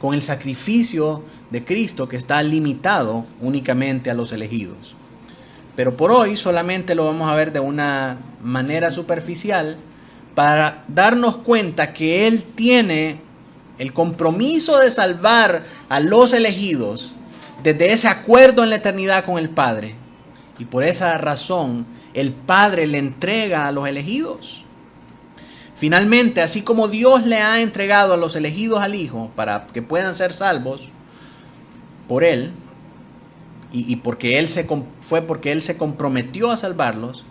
con el sacrificio de Cristo que está limitado únicamente a los elegidos. Pero por hoy solamente lo vamos a ver de una manera superficial para darnos cuenta que Él tiene el compromiso de salvar a los elegidos desde ese acuerdo en la eternidad con el Padre. Y por esa razón el Padre le entrega a los elegidos. Finalmente, así como Dios le ha entregado a los elegidos al Hijo para que puedan ser salvos por Él, y porque Él porque Él se comprometió a salvarlos,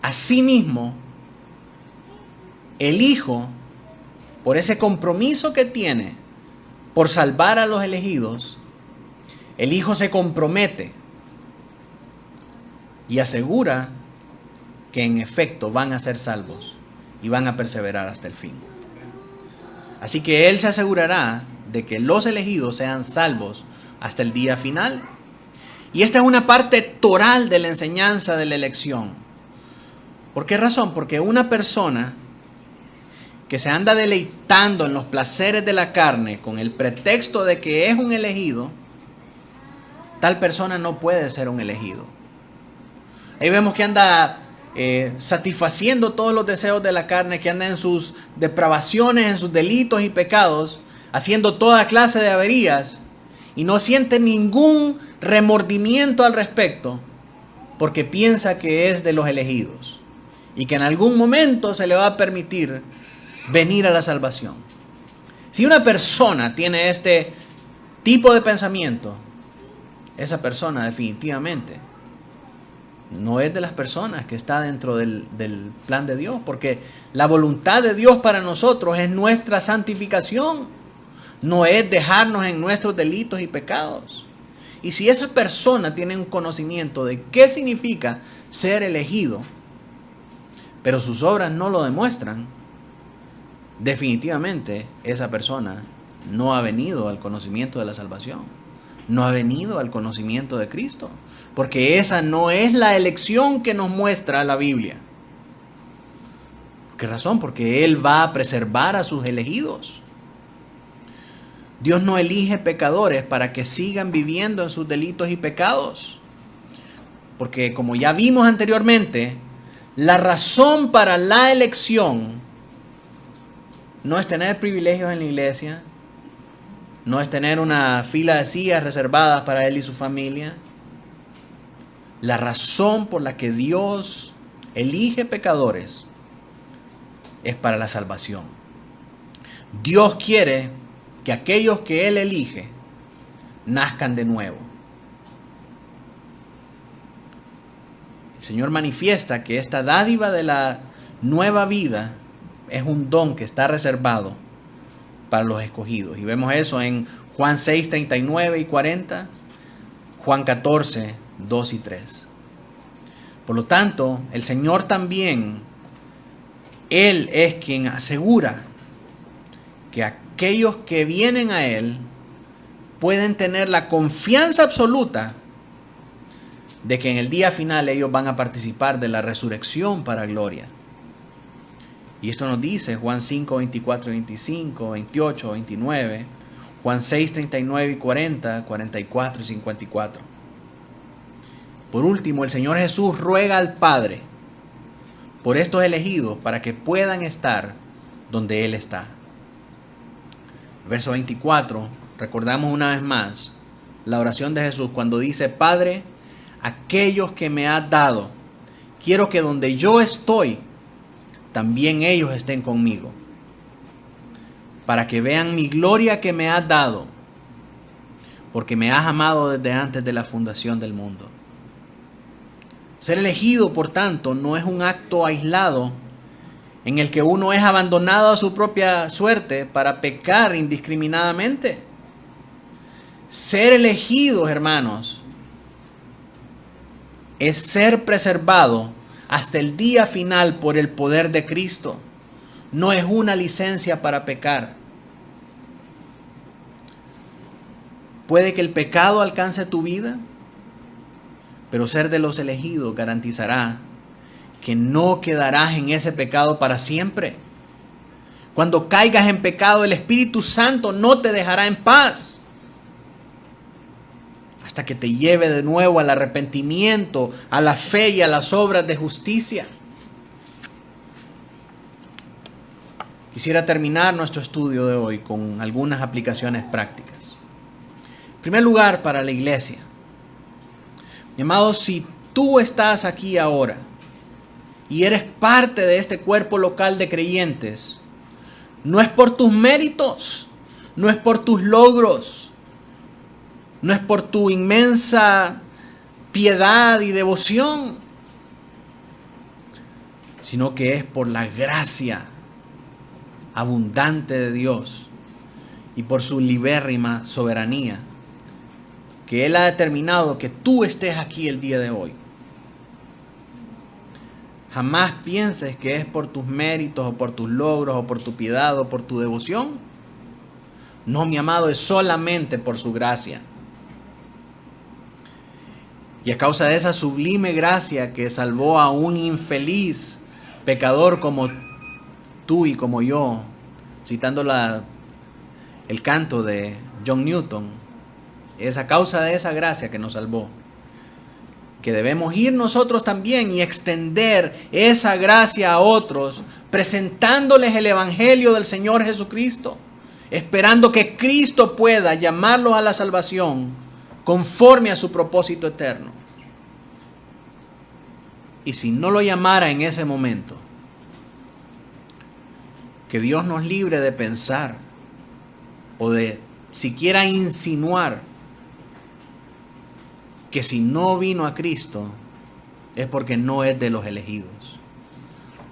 asimismo el Hijo, por ese compromiso que tiene por salvar a los elegidos, el Hijo se compromete y asegura que en efecto van a ser salvos y van a perseverar hasta el fin. Así que Él se asegurará de que los elegidos sean salvos hasta el día final. Y esta es una parte toral de la enseñanza de la elección. ¿Por qué razón? Porque una persona que se anda deleitando en los placeres de la carne con el pretexto de que es un elegido, tal persona no puede ser un elegido. Ahí vemos que anda satisfaciendo todos los deseos de la carne, que anda en sus depravaciones, en sus delitos y pecados, haciendo toda clase de averías, y no siente ningún remordimiento al respecto, porque piensa que es de los elegidos y que en algún momento se le va a permitir venir a la salvación. Si una persona tiene este tipo de pensamiento, esa persona definitivamente no es de las personas que está dentro del plan de Dios, porque la voluntad de Dios para nosotros es nuestra santificación, no es dejarnos en nuestros delitos y pecados. Y si esa persona tiene un conocimiento de qué significa ser elegido, pero sus obras no lo demuestran, definitivamente esa persona no ha venido al conocimiento de la salvación, no ha venido al conocimiento de Cristo, porque esa no es la elección que nos muestra la Biblia. ¿Qué razón? Porque Él va a preservar a sus elegidos. Dios no elige pecadores para que sigan viviendo en sus delitos y pecados, porque como ya vimos anteriormente, la razón para la elección no es tener privilegios en la iglesia, no es tener una fila de sillas reservadas para él y su familia. La razón por la que Dios elige pecadores es para la salvación. Dios quiere que aquellos que Él elige nazcan de nuevo. El Señor manifiesta que esta dádiva de la nueva vida es un don que está reservado para los escogidos. Y vemos eso en Juan 6, 39 y 40, Juan 14, 2 y 3. Por lo tanto, el Señor también, Él es quien asegura que aquellos que vienen a Él pueden tener la confianza absoluta de que en el día final ellos van a participar de la resurrección para gloria. Y esto nos dice Juan 5, 24 y 25, 28, 29, Juan 6, 39 y 40, 44 y 54. Por último, el Señor Jesús ruega al Padre por estos elegidos para que puedan estar donde Él está. Verso 24, recordamos una vez más la oración de Jesús cuando dice: Padre, aquellos que me has dado, quiero que donde yo estoy, también ellos estén conmigo, para que vean mi gloria que me has dado, porque me has amado desde antes de la fundación del mundo. Ser elegido, por tanto, no es un acto aislado en el que uno es abandonado a su propia suerte para pecar indiscriminadamente. Ser elegidos, hermanos, es ser preservado hasta el día final por el poder de Cristo. No es una licencia para pecar. Puede que el pecado alcance tu vida, pero ser de los elegidos garantizará que no quedarás en ese pecado para siempre. Cuando caigas en pecado, el Espíritu Santo no te dejará en paz hasta que te lleve de nuevo al arrepentimiento, a la fe y a las obras de justicia. Quisiera terminar nuestro estudio de hoy con algunas aplicaciones prácticas. En primer lugar, para la iglesia. Mi amado, si tú estás aquí ahora y eres parte de este cuerpo local de creyentes, no es por tus méritos, no es por tus logros, no es por tu inmensa piedad y devoción, sino que es por la gracia abundante de Dios y por su libérrima soberanía, que Él ha determinado que tú estés aquí el día de hoy. Jamás pienses que es por tus méritos o por tus logros o por tu piedad o por tu devoción. No, mi amado, es solamente por su gracia. Y a causa de esa sublime gracia que salvó a un infeliz pecador como tú y como yo, citando el canto de John Newton, es a causa de esa gracia que nos salvó, que debemos ir nosotros también y extender esa gracia a otros, presentándoles el Evangelio del Señor Jesucristo, esperando que Cristo pueda llamarlos a la salvación conforme a su propósito eterno. Y si no lo llamara en ese momento, que Dios nos libre de pensar o de siquiera insinuar que si no vino a Cristo es porque no es de los elegidos.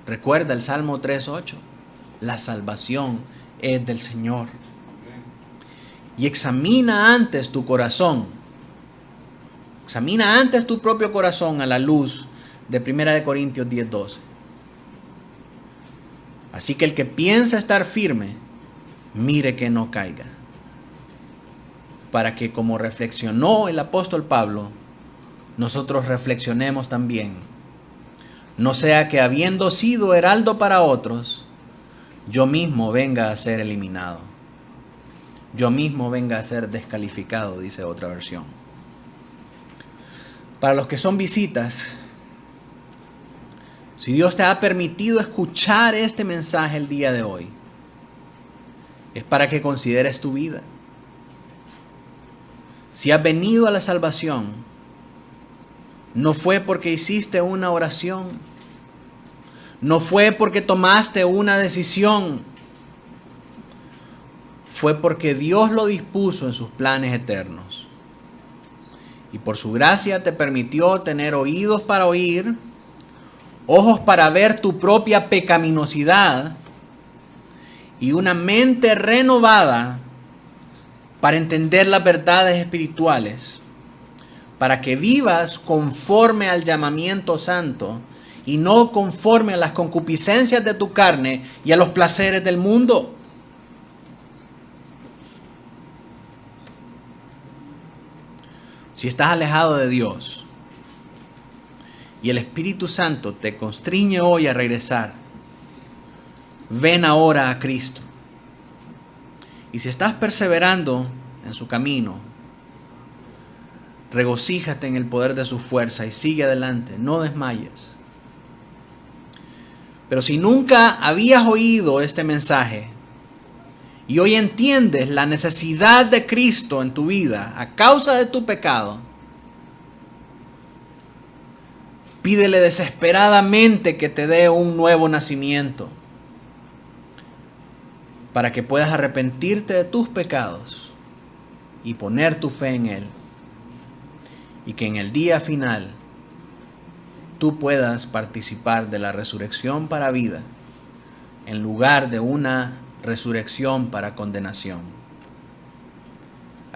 Recuerda el Salmo 3:8, la salvación es del Señor. Y examina antes tu corazón, examina antes tu propio corazón a la luz de 1 Corintios 10:12. Así que el que piensa estar firme, mire que no caiga, para que, como reflexionó el apóstol Pablo, nosotros reflexionemos también. No sea que, habiendo sido heraldo para otros, yo mismo venga a ser eliminado. Yo mismo venga a ser descalificado, dice otra versión. Para los que son visitas, si Dios te ha permitido escuchar este mensaje el día de hoy, es para que consideres tu vida. Si has venido a la salvación, no fue porque hiciste una oración, no fue porque tomaste una decisión, fue porque Dios lo dispuso en sus planes eternos. Y por su gracia te permitió tener oídos para oír, ojos para ver tu propia pecaminosidad y una mente renovada para entender las verdades espirituales, para que vivas conforme al llamamiento santo y no conforme a las concupiscencias de tu carne y a los placeres del mundo. Si estás alejado de Dios y el Espíritu Santo te constriñe hoy a regresar, ven ahora a Cristo. Y si estás perseverando en su camino, regocíjate en el poder de su fuerza y sigue adelante, no desmayes. Pero si nunca habías oído este mensaje y hoy entiendes la necesidad de Cristo en tu vida a causa de tu pecado, pídele desesperadamente que te dé un nuevo nacimiento, para que puedas arrepentirte de tus pecados y poner tu fe en Él. Y que en el día final tú puedas participar de la resurrección para vida en lugar de una resurrección para condenación.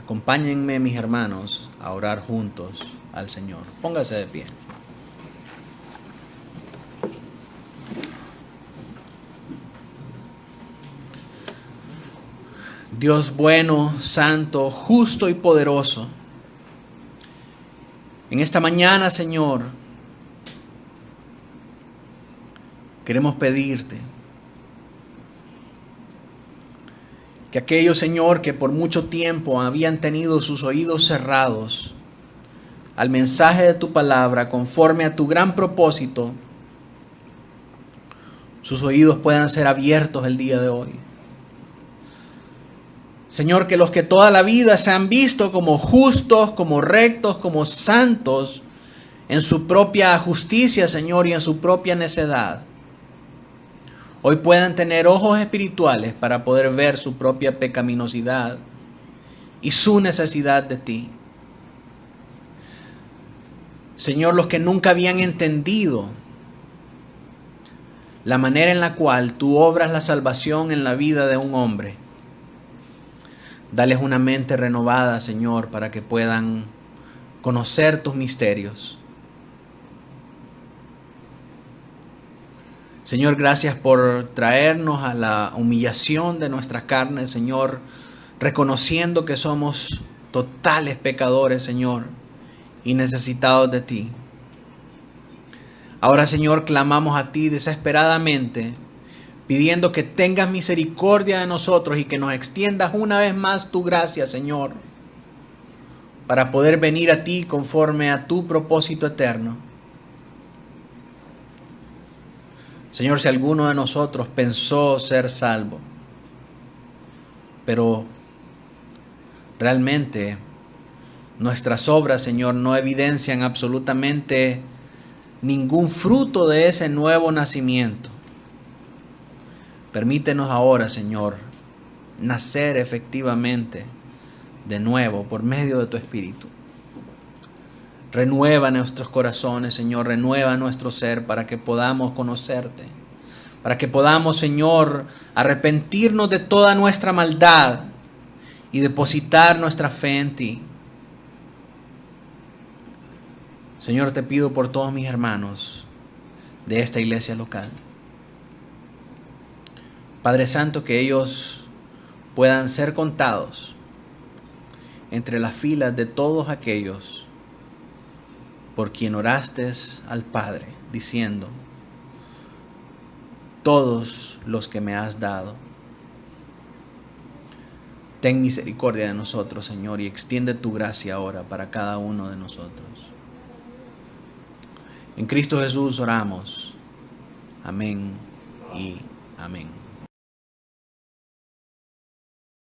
Acompáñenme, mis hermanos, a orar juntos al Señor. Póngase de pie. Dios bueno, santo, justo y poderoso, en esta mañana, Señor, queremos pedirte que aquellos, Señor, que por mucho tiempo habían tenido sus oídos cerrados al mensaje de tu palabra, conforme a tu gran propósito, sus oídos puedan ser abiertos el día de hoy. Señor, que los que toda la vida se han visto como justos, como rectos, como santos, en su propia justicia, Señor, y en su propia necedad, hoy puedan tener ojos espirituales para poder ver su propia pecaminosidad y su necesidad de ti. Señor, los que nunca habían entendido la manera en la cual tú obras la salvación en la vida de un hombre, dales una mente renovada, Señor, para que puedan conocer tus misterios. Señor, gracias por traernos a la humillación de nuestra carne, Señor, reconociendo que somos totales pecadores, Señor, y necesitados de ti. Ahora, Señor, clamamos a ti desesperadamente, pidiendo que tengas misericordia de nosotros y que nos extiendas una vez más tu gracia, Señor, para poder venir a ti conforme a tu propósito eterno. Señor, si alguno de nosotros pensó ser salvo, pero realmente nuestras obras, Señor, no evidencian absolutamente ningún fruto de ese nuevo nacimiento, permítenos ahora, Señor, nacer efectivamente de nuevo por medio de tu Espíritu. Renueva nuestros corazones, Señor, renueva nuestro ser para que podamos conocerte, para que podamos, Señor, arrepentirnos de toda nuestra maldad y depositar nuestra fe en ti. Señor, te pido por todos mis hermanos de esta iglesia local. Padre Santo, que ellos puedan ser contados entre las filas de todos aquellos por quien oraste al Padre, diciendo: todos los que me has dado, ten misericordia de nosotros, Señor, y extiende tu gracia ahora para cada uno de nosotros. En Cristo Jesús oramos. Amén y amén.